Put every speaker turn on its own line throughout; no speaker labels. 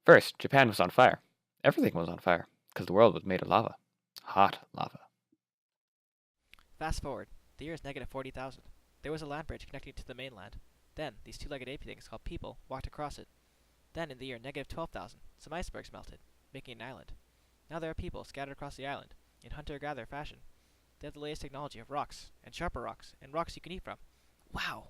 First, Japan was on fire. Everything was on fire, because the world was made of lava. Hot lava.
Fast forward. The year is negative 40,000. There was a land bridge connecting to the mainland. Then, these two-legged ape things called people walked across it. Then, in the year negative 12,000, some icebergs melted, making an island. Now there are people scattered across the island, in hunter-gatherer fashion. They have the latest technology of rocks, and sharper rocks, and rocks you can eat from. Wow!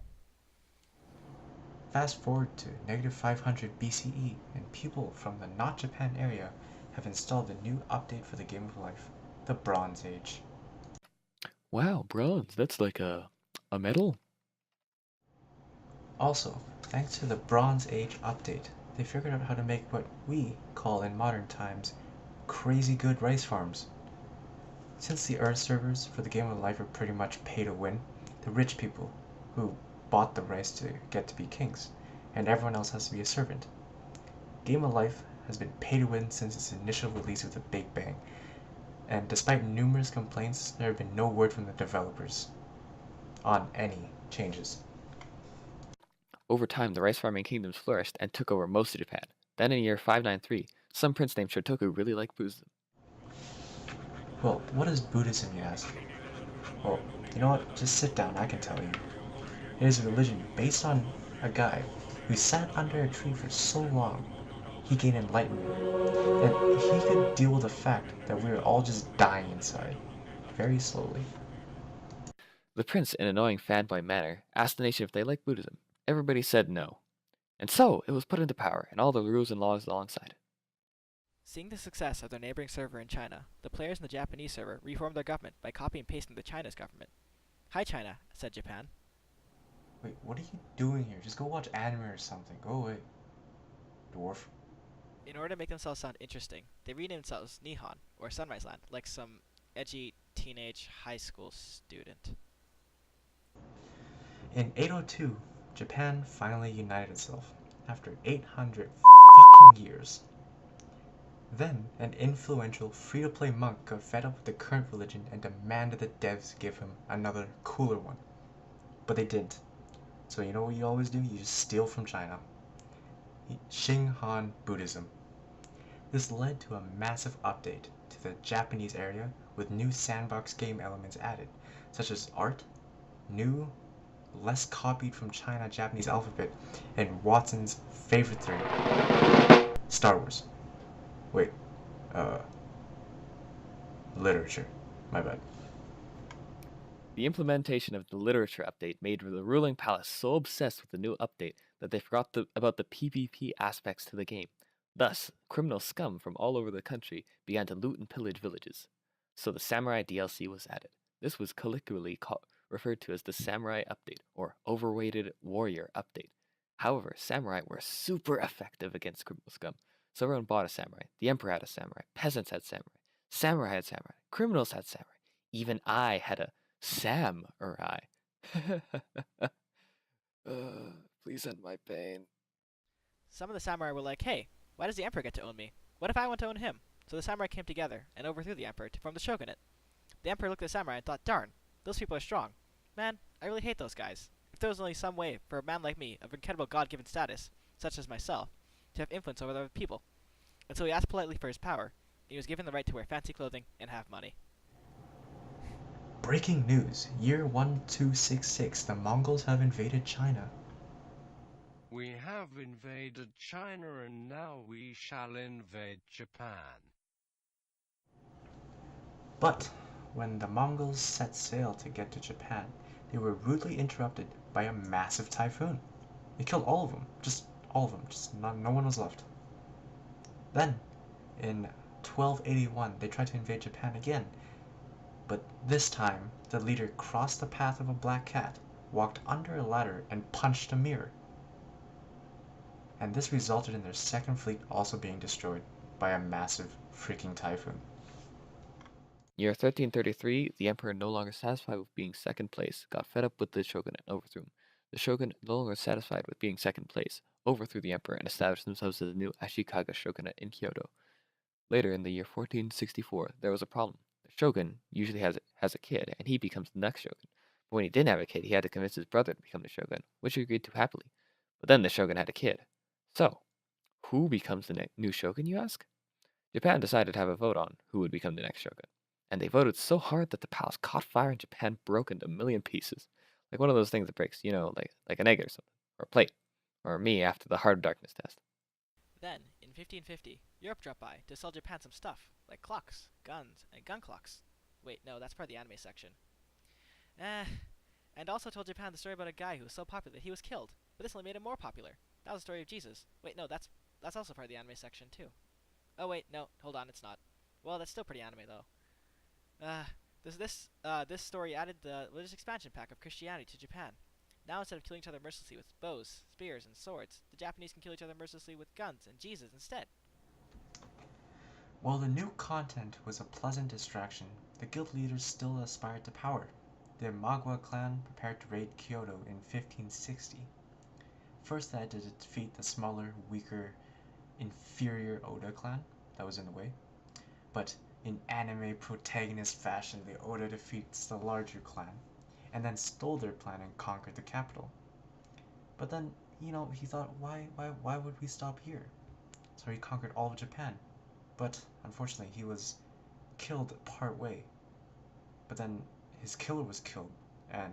Fast forward to negative 500 BCE, and people from the not Japan area have installed a new update for the Game of Life, the Bronze Age.
Wow, bronze. That's like a medal.
Also, thanks to the Bronze Age update, they figured out how to make what we call in modern times crazy good rice farms. Since the Earth servers for the Game of Life are pretty much pay to win, the rich people, who bought the rice to get to be kings, and everyone else has to be a servant. Game of Life has been pay to win since its initial release with the Big Bang, and despite numerous complaints, there have been no word from the developers on any changes.
Over time, the rice farming kingdoms flourished and took over most of Japan. Then in year 593, some prince named Shotoku really liked Buddhism.
Well, what is Buddhism, you ask? Well, you know what? Just sit down, I can tell you. It is a religion based on a guy who sat under a tree for so long he gained enlightenment, and he could deal with the fact that we were all just dying inside, very slowly.
The prince, in an annoying fanboy manner, asked the nation if they liked Buddhism. Everybody said no. And so, it was put into power, and all the rules and laws alongside it.
Seeing the success of their neighboring server in China, the players in the Japanese server reformed their government by copying and pasting the China's government. Hi China, said Japan.
Wait, what are you doing here? Just go watch anime or something. Go away, dwarf.
In order to make themselves sound interesting, they renamed themselves Nihon, or Sunrise Land, like some edgy teenage high school student.
In 802, Japan finally united itself after 800 fucking years. Then, an influential free-to-play monk got fed up with the current religion and demanded the devs give him another, cooler one. But they didn't. So you know what you always do? You just steal from China. Xinghan Buddhism. This led to a massive update to the Japanese area with new sandbox game elements added, such as art, new, less copied from China Japanese alphabet, and Watson's favorite thing, Star Wars. Wait, uh, literature. My bad.
The implementation of the literature update made the ruling palace so obsessed with the new update that they forgot about the PvP aspects to the game. Thus, criminal scum from all over the country began to loot and pillage villages. So the Samurai DLC was added. This was colloquially referred to as the Samurai Update, or Overweighted Warrior Update. However, samurai were super effective against criminal scum, so everyone bought a samurai. The emperor had a samurai. Peasants had samurai. Samurai had samurai. Criminals had samurai. Even I had a samurai. Please end my pain.
Some of the samurai were like, hey, why does the emperor get to own me? What if I want to own him? So the samurai came together and overthrew the emperor to form the shogunate. The emperor looked at the samurai and thought, darn, those people are strong. Man, I really hate those guys. If there was only some way for a man like me, of incredible God-given status, such as myself, to have influence over other people. And so he asked politely for his power, and he was given the right to wear fancy clothing and have money.
Breaking news. Year 1266. The Mongols have invaded China.
We have invaded China and now we shall invade Japan.
But when the Mongols set sail to get to Japan, they were rudely interrupted by a massive typhoon. It killed all of them. Just all of them. No one was left. Then, in 1281, they tried to invade Japan again. But this time, the leader crossed the path of a black cat, walked under a ladder, and punched a mirror. And this resulted in their second fleet also being destroyed by a massive freaking typhoon.
Year 1333, the emperor, no longer satisfied with being second place, got fed up with the shogunate and overthrew him. The shogun, no longer satisfied with being second place, overthrew the emperor and established themselves as the new Ashikaga shogunate in Kyoto. Later, in the year 1464, there was a problem. The shogun usually has a kid, and he becomes the next shogun. But when he didn't have a kid, he had to convince his brother to become the shogun, which he agreed to happily. But then the shogun had a kid. So, Who becomes the new shogun, you ask? Japan decided to have a vote on who would become the next shogun. And they voted so hard that the palace caught fire and Japan broke into a million pieces. Like one of those things that breaks, like an egg or something, or a plate, or me after the Heart of Darkness test.
Then, in 1550, Europe dropped by to sell Japan some stuff, like clocks, guns, and gun clocks. Wait, no, that's part of the anime section. And also told Japan the story about a guy who was so popular that he was killed, but this only made him more popular. That was the story of Jesus. Wait, no, that's also part of the anime section, too. Oh, wait, no, hold on, it's not. Well, that's still pretty anime, though. This story added the religious expansion pack of Christianity to Japan. Now instead of killing each other mercilessly with bows, spears, and swords, the Japanese can kill each other mercilessly with guns and Jesus instead.
While the new content was a pleasant distraction, the guild leaders still aspired to power. The Imagawa clan prepared to raid Kyoto in 1560. First, they had to defeat the smaller, weaker, inferior Oda clan that was in the way. But in anime protagonist fashion, the Oda defeats the larger clan, and then stole their plan and conquered the capital. But then, he thought, why would we stop here? So he conquered all of Japan. But unfortunately, he was killed part way. But then his killer was killed, and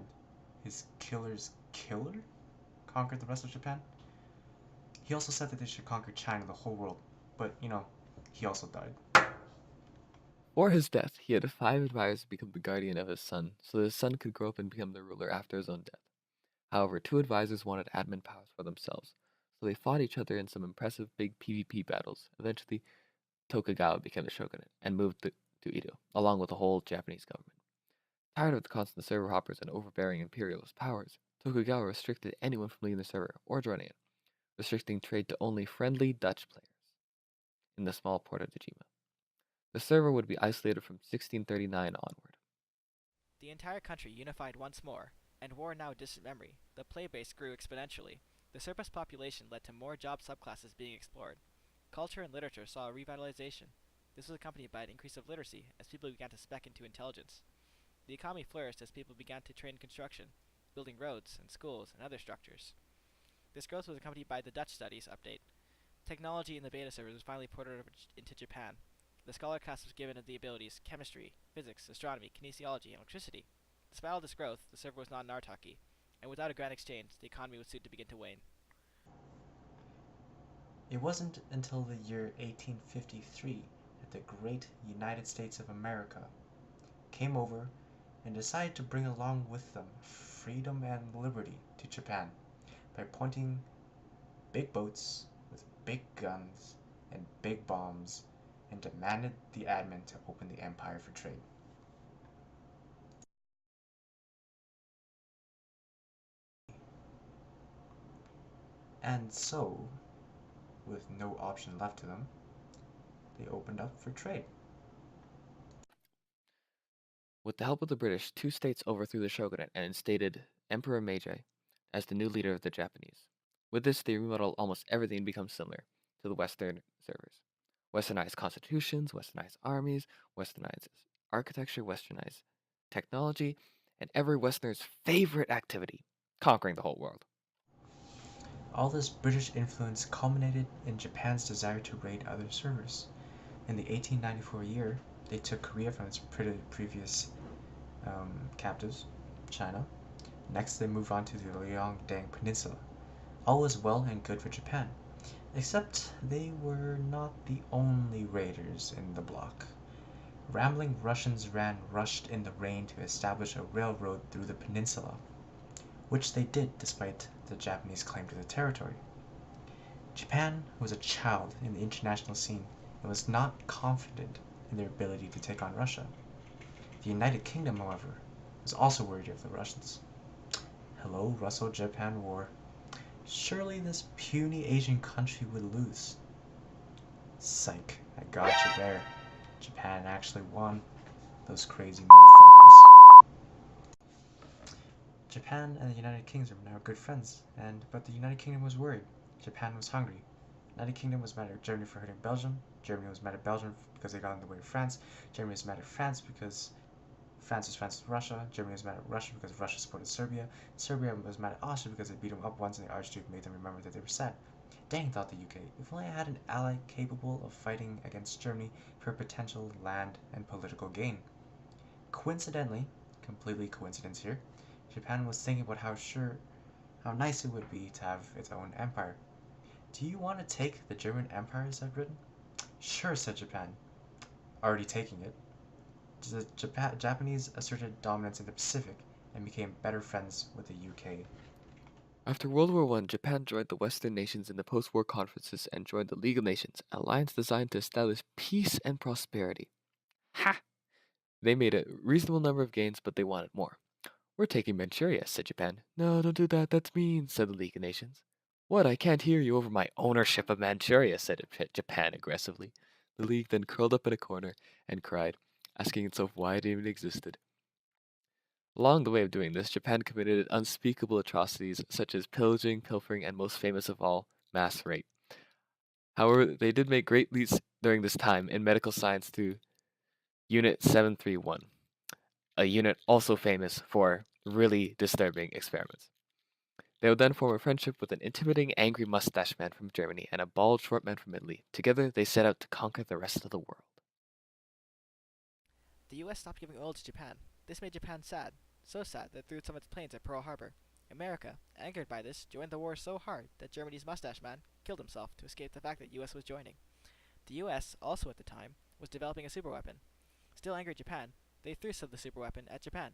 his killer's killer conquered the rest of Japan. He also said that they should conquer China, the whole world, but he also died.
For his death, he had 5 advisors become the guardian of his son, so that his son could grow up and become the ruler after his own death. However, 2 advisors wanted admin powers for themselves, so they fought each other in some impressive big PvP battles. Eventually, Tokugawa became the shogunate and moved to Edo, along with the whole Japanese government. Tired of the constant server hoppers and overbearing imperialist powers, Tokugawa restricted anyone from leaving the server or joining it, restricting trade to only friendly Dutch players in the small port of Dejima. The server would be isolated from 1639 onward.
The entire country unified once more, and war now a distant memory. The play base grew exponentially. The surplus population led to more job subclasses being explored. Culture and literature saw a revitalization. This was accompanied by an increase of literacy as people began to spec into intelligence. The economy flourished as people began to train in construction, building roads and schools and other structures. This growth was accompanied by the Dutch Studies update. Technology in the beta servers was finally ported over into Japan. The scholar class was given the abilities chemistry, physics, astronomy, kinesiology, and electricity. Despite all this growth, the server was not Nartaki, and without a grand exchange, the economy was soon to begin to wane.
It wasn't until the year 1853 that the great United States of America came over and decided to bring along with them freedom and liberty to Japan by pointing big boats with big guns and big bombs and demanded the admin to open the empire for trade. And so, with no option left to them, they opened up for trade.
With the help of the British, 2 states overthrew the shogunate and instated Emperor Meiji as the new leader of the Japanese. With this, they remodeled almost everything to become similar to the Western servers. Westernized constitutions, westernized armies, westernized architecture, westernized technology, and every Westerner's favorite activity, conquering the whole world.
All this British influence culminated in Japan's desire to raid other servers. In the 1894 year, they took Korea from its previous captives, China. Next, they moved on to the Liaodong Peninsula. All was well and good for Japan, except they were not the only raiders in the bloc. Rambling Russians rushed in the rain to establish a railroad through the peninsula, which they did despite the Japanese claim to the territory. Japan was a child in the international scene and was not confident in their ability to take on Russia. The United Kingdom, however, was also worried of the Russians. Hello, Russo-Japan War. Surely this puny Asian country would lose. Psych, I got you there. Japan actually won. Those crazy motherfuckers. Japan and the United Kingdom were now good friends, but the United Kingdom was worried. Japan was hungry. The United Kingdom was mad at Germany for hurting Belgium. Germany was mad at Belgium because they got in the way of France. Germany was mad at France because France was friends with Russia. Germany was mad at Russia because Russia supported Serbia. Serbia was mad at Austria because they beat them up once and the Archduke made them remember that they were sad. Dang, thought the UK, if only I had an ally capable of fighting against Germany for potential land and political gain. Coincidentally, completely coincidence here, Japan was thinking about how nice it would be to have its own empire. Do you want to take the German Empire? Said Britain. Sure, said Japan. Already taking it. The Japanese asserted dominance in the Pacific and became better friends with the UK.
After World War I, Japan joined the Western nations in the post-war conferences and joined the League of Nations, an alliance designed to establish peace and prosperity. Ha! They made a reasonable number of gains, but they wanted more. We're taking Manchuria, said Japan. No, don't do that, that's mean, said the League of Nations. What, I can't hear you over my ownership of Manchuria, said Japan aggressively. The League then curled up in a corner and cried, asking itself why it even existed. Along the way of doing this, Japan committed unspeakable atrocities such as pillaging, pilfering, and most famous of all, mass rape. However, they did make great leaps during this time in medical science through Unit 731, a unit also famous for really disturbing experiments. They would then form a friendship with an intimidating, angry mustache man from Germany and a bald, short man from Italy. Together, they set out to conquer the rest of the world.
The US stopped giving oil to Japan. This made Japan sad. So sad that it threw some of its planes at Pearl Harbor. America, angered by this, joined the war so hard that Germany's mustache man killed himself to escape the fact that US was joining. The US, also at the time, was developing a superweapon. Still angry at Japan, they threw some of the superweapon at Japan.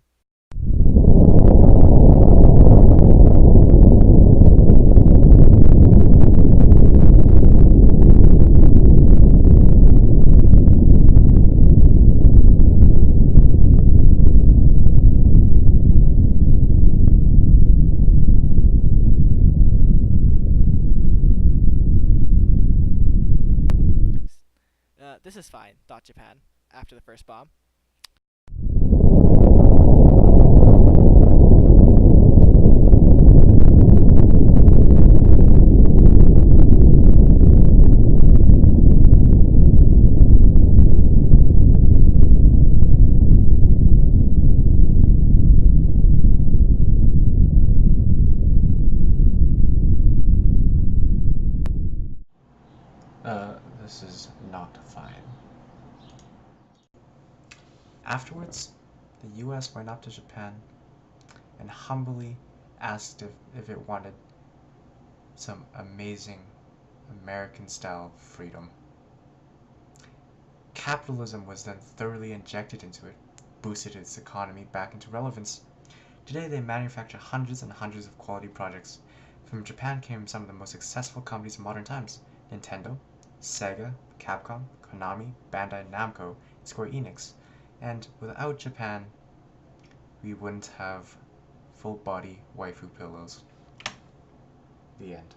This is fine, thought Japan, after the first bomb.
This is not fine. Afterwards, the US went up to Japan and humbly asked if it wanted some amazing American-style freedom. Capitalism was then thoroughly injected into it, boosted its economy back into relevance. Today they manufacture hundreds and hundreds of quality projects. From Japan came some of the most successful companies in modern times: Nintendo, Sega, Capcom, Konami, Bandai Namco, Square Enix. And without Japan, we wouldn't have full-body waifu pillows. The end.